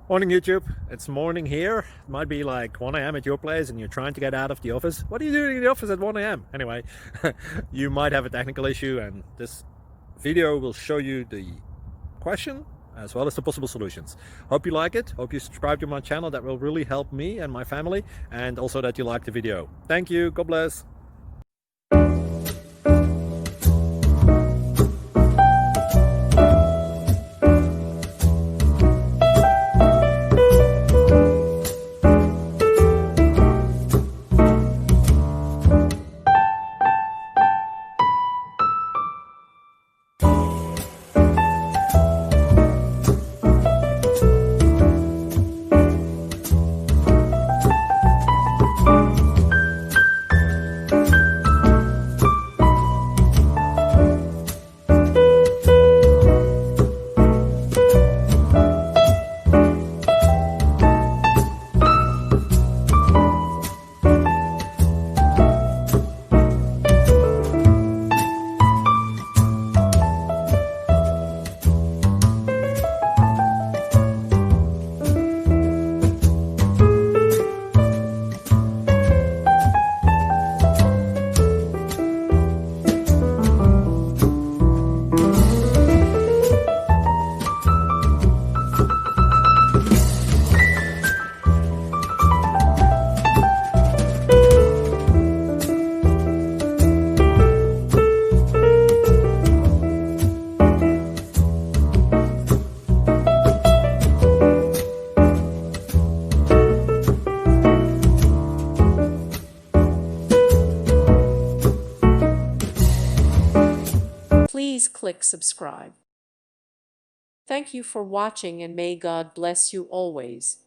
Morning YouTube, it's morning here. It might be like 1 a.m. at your place and you're trying to get out of the office. What are you doing in the office at 1 a.m.? Anyway, you might have a technical issue and this video will show you the question as well as the possible solutions. Hope you like it, hope you subscribe to my channel. That will really help me and my family, and also that you like the video. Thank you, God bless. Please click subscribe. Thank you for watching and may God bless you always.